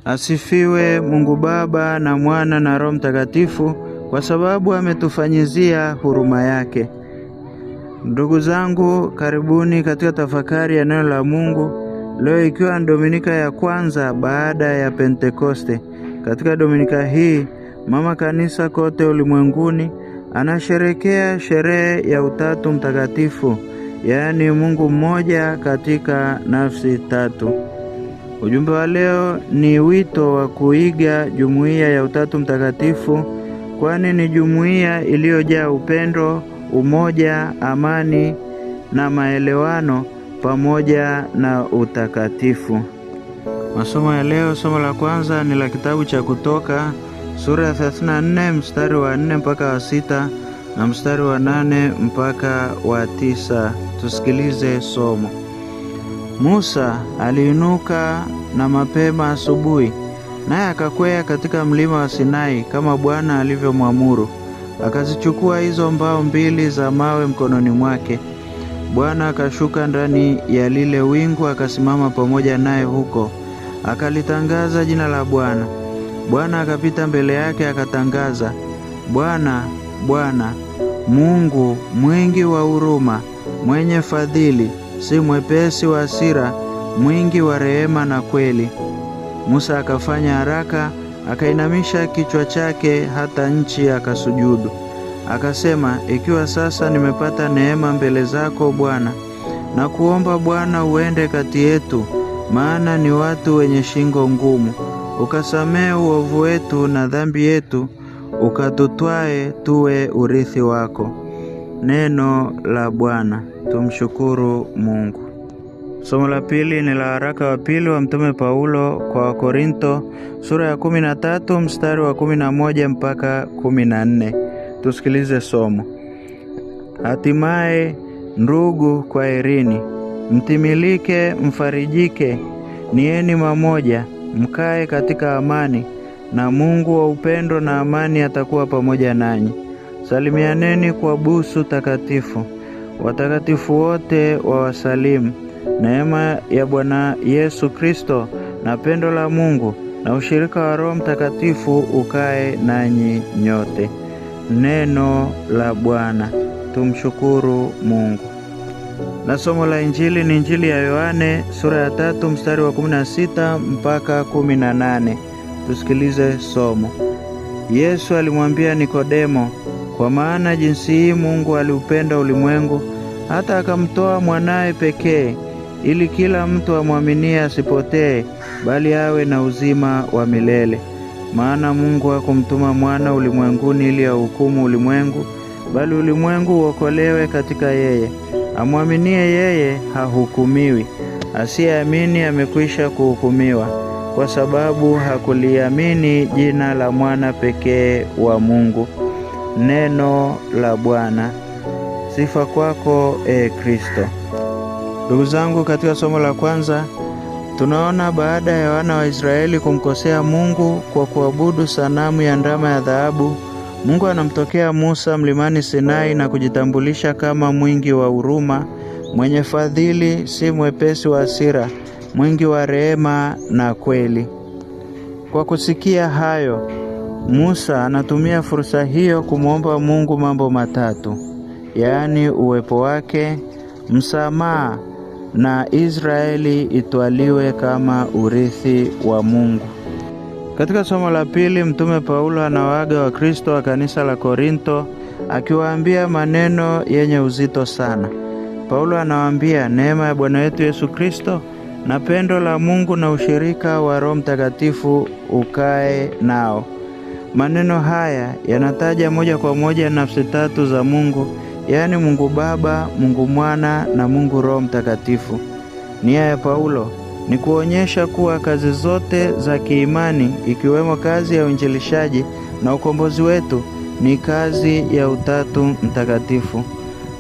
Asifiwe Mungu Baba na Mwana na Roho Mtakatifu, kwa sababu ametufanyizia huruma yake. Ndugu zangu, karibuni katika tafakari ya neno la Mungu. Leo ikiwa ni Dominika ya kwanza baada ya Pentekoste. Katika Dominika hii, Mama Kanisa kote ulimwenguni anasherekea sherehe ya Utatu Mtakatifu, yaani Mungu mmoja katika nafsi tatu. Ujumbe wa leo ni wito wa kuiga jumuiya ya Utatu Mtakatifu, kwani ni jumuiya iliyojaa upendo, umoja, amani na maelewano pamoja na utakatifu. Masomo ya leo, somo la kwanza ni la kitabu cha Kutoka sura ya 34 mstari wa 4 mpaka wa 6 na mstari wa 8 mpaka wa 9. Tusikilize somo. Musa aliinuka na mapema asubuhi, naye akakwea katika mlima wa Sinai kama Bwana alivyomwamuru. Akazichukua hizo mbao mbili za mawe mkononi mwake. Bwana akashuka ndani ya lile wingu, akasimama pamoja naye huko. Akalitangaza jina la Bwana. Bwana akapita mbele yake akatangaza, Bwana, Bwana, Mungu mwingi wa huruma, mwenye fadhili, si mwepesi wa hasira, mwingi wa rehema na kweli. Musa akafanya haraka, akainamisha kichwa chake hata nchi, akasujudu. Akasema, ikiwa sasa nimepata neema mbele zako Bwana, na kuomba Bwana uende kati yetu, maana ni watu wenye shingo ngumu. Ukasamehe uovu wetu na dhambi yetu, ukatutwae tuwe urithi wako. Neno la Bwana. Tumshukuru Mungu. Somo la pili ni la waraka wa pili wa Mtume Paulo kwa Wakorinto sura ya 13 mstari wa 11 mpaka 14. Tusikilize somo. Hatimaye ndugu, kwaherini, mtimilike, mfarijike, nieni mamoja, mkae katika amani, na Mungu wa upendo na amani atakuwa pamoja nanyi. Salimianeni kwa busu takatifu. Watakatifu wote wawasalimu. Neema ya Bwana Yesu Kristo na pendo la Mungu na ushirika wa Roho Mtakatifu ukae nanyi nyote. Neno la Bwana. Tumshukuru Mungu. Na somo la Injili ni Injili ya Yohane sura ya 3 mstari wa 16 mpaka 18. Tusikilize somo. Yesu alimwambia Nikodemo, kwa maana jinsi hii Mungu aliupenda ulimwengu hata akamtoa mwanaye pekee, ili kila mtu amwaminie asipotee, bali awe na uzima wa milele. Maana Mungu hakumtuma mwana ulimwenguni ili ahukumu ulimwengu, bali ulimwengu uokolewe katika yeye. Amwaminie yeye hahukumiwi, asiyeamini amekwisha kuhukumiwa, kwa sababu hakuliamini jina la mwana pekee wa Mungu. Neno la Bwana. Sifa kwako, Kristo. Ndugu zangu, katika somo la kwanza tunaona baada ya wana wa Israeli kumkosea Mungu kwa kuabudu sanamu ya ndama ya dhahabu, Mungu anamtokea Musa mlimani Sinai na kujitambulisha kama mwingi wa huruma, mwenye fadhili, si mwepesi wa hasira, mwingi wa rehema na kweli. Kwa kusikia hayo, Musa anatumia fursa hiyo kumwomba Mungu mambo matatu, yaani uwepo wake, msamaha na Israeli itwaliwe kama urithi wa Mungu. Katika somo la pili, Mtume Paulo anawaaga Wakristo wa kanisa la Korinto akiwaambia maneno yenye uzito sana. Paulo anawaambia neema ya Bwana wetu Yesu Kristo na pendo la Mungu na ushirika wa Roho Mtakatifu ukae nao. Maneno haya yanataja moja kwa moja nafsi tatu za Mungu, yaani Mungu Baba, Mungu Mwana na Mungu Roho Mtakatifu. Nia ya Paulo ni kuonyesha kuwa kazi zote za kiimani, ikiwemo kazi ya uinjilishaji na ukombozi wetu, ni kazi ya Utatu Mtakatifu.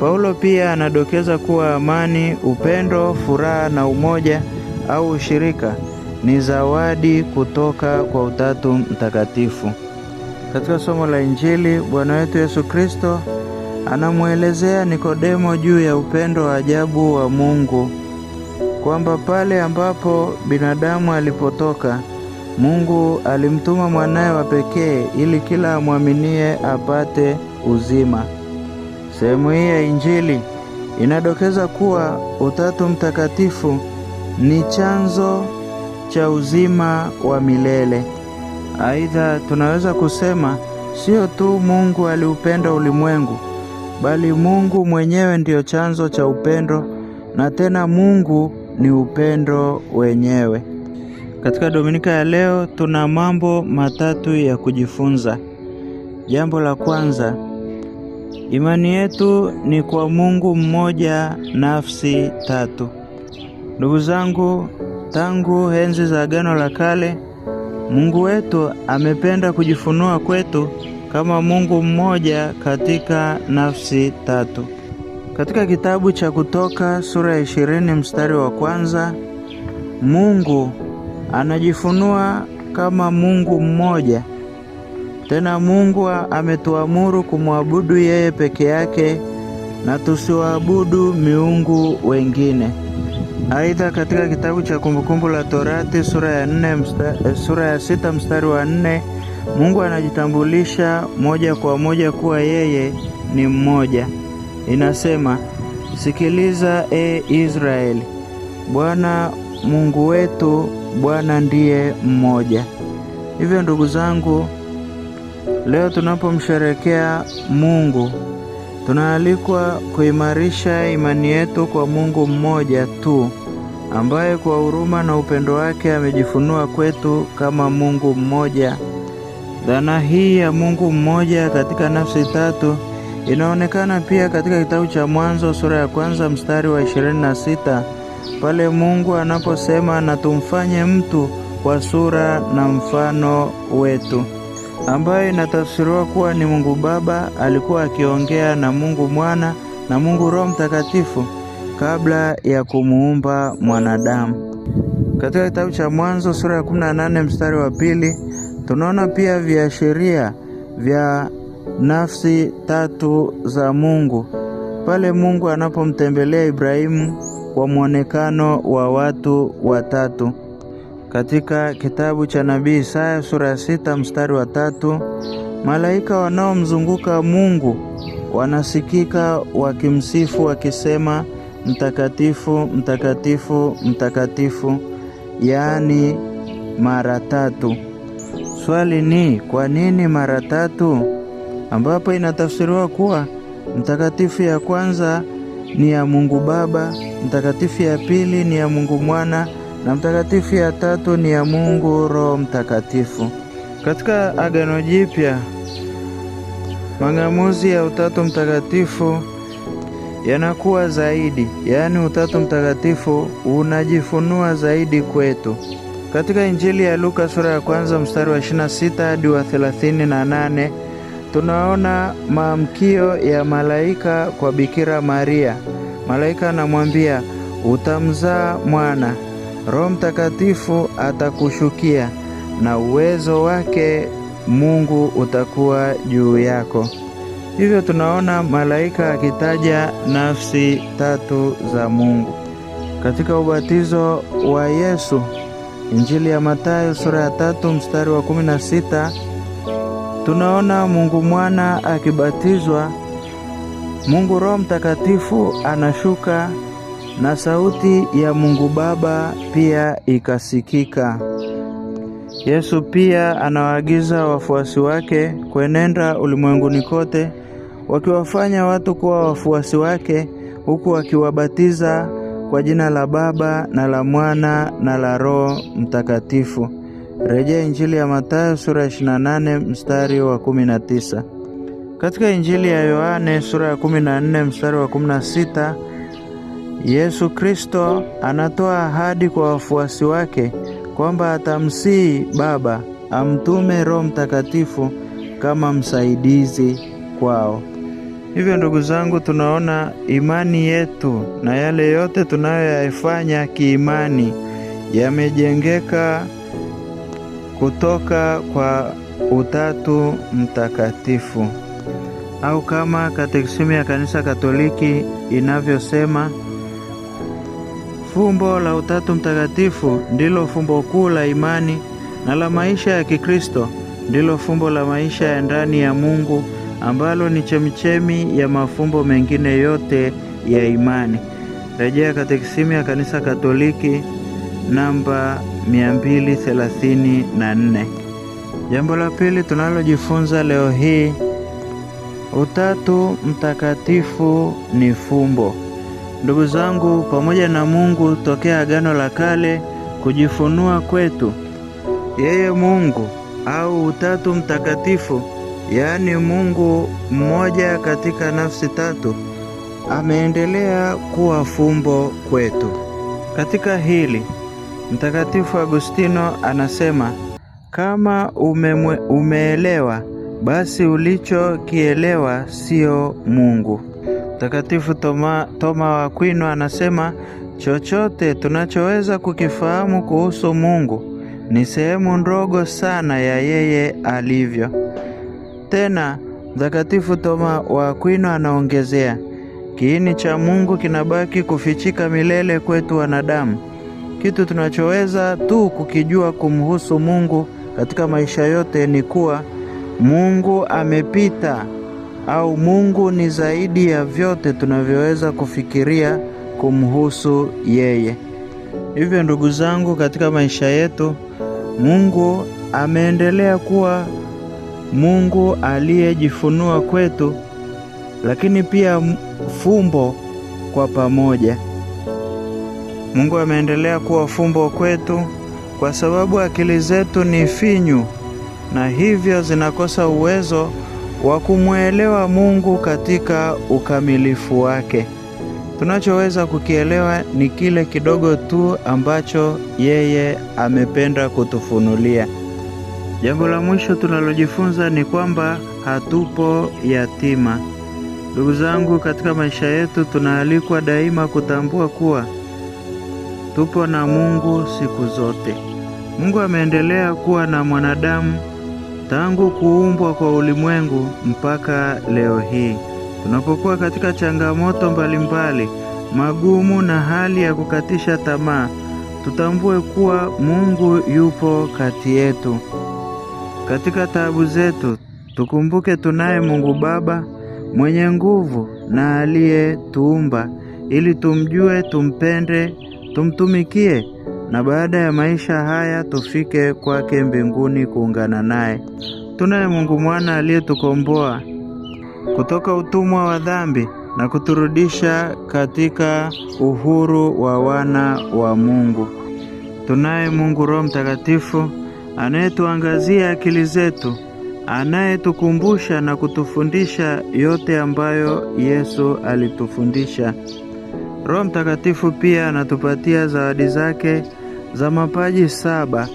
Paulo pia anadokeza kuwa amani, upendo, furaha na umoja au ushirika ni zawadi kutoka kwa Utatu Mtakatifu. Katika somo la Injili, Bwana wetu Yesu Kristo anamuelezea Nikodemo juu ya upendo wa ajabu wa Mungu, kwamba pale ambapo binadamu alipotoka Mungu alimtuma mwanaye wa pekee ili kila amwaminie apate uzima. Sehemu hii ya Injili inadokeza kuwa Utatu Mtakatifu ni chanzo cha uzima wa milele. Aidha, tunaweza kusema sio tu Mungu aliupenda ulimwengu, bali Mungu mwenyewe ndiyo chanzo cha upendo, na tena Mungu ni upendo wenyewe. Katika Dominika ya leo tuna mambo matatu ya kujifunza. Jambo la kwanza, imani yetu ni kwa Mungu mmoja, nafsi tatu. Ndugu zangu, tangu enzi za Agano la Kale, Mungu wetu amependa kujifunua kwetu kama Mungu mmoja katika nafsi tatu. Katika kitabu cha Kutoka sura ya 20 mstari wa kwanza, Mungu anajifunua kama Mungu mmoja. Tena Mungu ametuamuru kumwabudu yeye peke yake na tusiwaabudu miungu wengine. Aidha, katika kitabu cha Kumbukumbu la Torati sura ya 6 mstari wa 4, Mungu anajitambulisha moja kwa moja kuwa yeye ni mmoja. Inasema, sikiliza Israeli, Bwana Mungu wetu, Bwana ndiye mmoja. Hivyo ndugu zangu, leo tunapomsherehekea Mungu, tunaalikwa kuimarisha imani yetu kwa Mungu mmoja tu, ambaye kwa huruma na upendo wake amejifunua kwetu kama Mungu mmoja. Dhana hii ya Mungu mmoja katika nafsi tatu inaonekana pia katika kitabu cha Mwanzo sura ya 1 mstari wa 26, pale Mungu anaposema na tumfanye mtu kwa sura na mfano wetu, ambayo inatafsiriwa kuwa ni Mungu Baba alikuwa akiongea na Mungu Mwana na Mungu Roho Mtakatifu kabla ya kumuumba mwanadamu. Katika kitabu cha Mwanzo sura ya 18 mstari wa 2, tunaona pia viashiria vya nafsi tatu za Mungu pale Mungu anapomtembelea Ibrahimu kwa muonekano wa watu watatu. Katika kitabu cha Nabii Isaya sura ya 6 mstari wa 3, malaika wanaomzunguka Mungu wanasikika wakimsifu wakisema, mtakatifu, mtakatifu, mtakatifu, yaani mara tatu. Swali ni kwa nini mara tatu? Ambapo inatafsiriwa kuwa mtakatifu ya kwanza ni ya Mungu Baba, mtakatifu ya pili ni ya Mungu Mwana, na mtakatifu ya tatu ni ya Mungu Roho Mtakatifu. Katika Agano Jipya, mang'amuzi ya Utatu Mtakatifu yanakuwa zaidi, yaani Utatu Mtakatifu unajifunua zaidi kwetu. Katika Injili ya Luka sura ya 1 mstari wa 26 hadi wa 38, tunaona maamkio ya malaika kwa Bikira Maria. Malaika anamwambia, utamzaa mwana, Roho Mtakatifu atakushukia na uwezo wake Mungu utakuwa juu yako. Hivyo tunaona malaika akitaja nafsi tatu za Mungu. Katika ubatizo wa Yesu, Injili ya Mathayo sura ya 3 mstari wa 16, tunaona Mungu Mwana akibatizwa, Mungu Roho Mtakatifu anashuka na sauti ya Mungu Baba pia ikasikika. Yesu pia anawaagiza wafuasi wake kuenenda ulimwenguni kote, wakiwafanya watu kuwa wafuasi wake, huku wakiwabatiza kwa jina la Baba na la Mwana na la Roho Mtakatifu. Rejea Injili ya Mathayo sura ya 28 mstari wa 19. Katika Injili ya Yohane sura ya 14 mstari wa 16, Yesu Kristo anatoa ahadi kwa wafuasi wake kwamba atamsihi Baba amtume Roho Mtakatifu kama msaidizi kwao. Hivyo ndugu zangu, tunaona imani yetu na yale yote tunayoyafanya kiimani yamejengeka kutoka kwa Utatu Mtakatifu, au kama Katekisimu ya Kanisa Katoliki inavyosema, fumbo la Utatu Mtakatifu ndilo fumbo kuu la imani na la maisha ya Kikristo ndilo fumbo la maisha ya ndani ya Mungu ambalo ni chemichemi ya mafumbo mengine yote ya imani. Rejea Katekisimu ya Kanisa Katoliki namba 234. Jambo la pili tunalojifunza leo hii, Utatu Mtakatifu ni fumbo. Ndugu zangu, pamoja na Mungu tokea Agano la Kale kujifunua kwetu, yeye Mungu au Utatu Mtakatifu, yaani Mungu mmoja katika nafsi tatu, ameendelea kuwa fumbo kwetu. Katika hili Mtakatifu Agustino anasema, kama umeelewa basi ulichokielewa sio Mungu. Mtakatifu Toma wa Aquino anasema, chochote tunachoweza kukifahamu kuhusu Mungu ni sehemu ndogo sana ya yeye alivyo. Tena Mtakatifu Toma wa Aquino anaongezea, kiini cha Mungu kinabaki kufichika milele kwetu wanadamu. Kitu tunachoweza tu kukijua kumhusu Mungu katika maisha yote ni kuwa Mungu amepita, au Mungu ni zaidi ya vyote tunavyoweza kufikiria kumhusu yeye. Hivyo ndugu zangu, katika maisha yetu Mungu ameendelea kuwa Mungu aliyejifunua kwetu, lakini pia fumbo kwa pamoja. Mungu ameendelea kuwa fumbo kwetu kwa sababu akili zetu ni finyu na hivyo zinakosa uwezo wa kumwelewa Mungu katika ukamilifu wake. Tunachoweza kukielewa ni kile kidogo tu ambacho yeye amependa kutufunulia. Jambo la mwisho tunalojifunza ni kwamba hatupo yatima. Ndugu zangu, katika maisha yetu tunaalikwa daima kutambua kuwa tupo na Mungu siku zote. Mungu ameendelea kuwa na mwanadamu tangu kuumbwa kwa ulimwengu mpaka leo hii. Tunapokuwa katika changamoto mbalimbali, magumu na hali ya kukatisha tamaa, tutambue kuwa Mungu yupo kati yetu. Katika taabu zetu, tukumbuke tunaye Mungu Baba mwenye nguvu na aliyetuumba ili tumjue, tumpende, tumtumikie na baada ya maisha haya tufike kwake mbinguni kuungana naye. Tunaye Mungu Mwana aliyetukomboa kutoka utumwa wa dhambi na kuturudisha katika uhuru wa wana wa Mungu. Tunaye Mungu Roho Mtakatifu anayetuangazia akili zetu, anayetukumbusha na kutufundisha yote ambayo Yesu alitufundisha. Roho Mtakatifu pia anatupatia zawadi zake za mapaji 7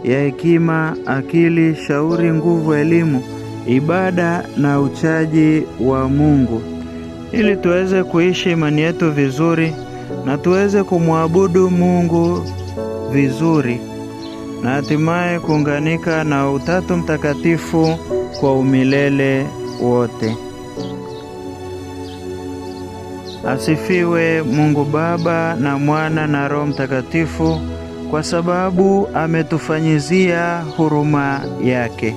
ya hekima, akili, shauri, nguvu, elimu, ibada na uchaji wa Mungu, ili tuweze kuishi imani yetu vizuri na tuweze kumwabudu Mungu vizuri na hatimaye kuunganika na Utatu Mtakatifu kwa umilele wote. Asifiwe Mungu Baba na Mwana na Roho Mtakatifu, kwa sababu ametufanyizia huruma yake.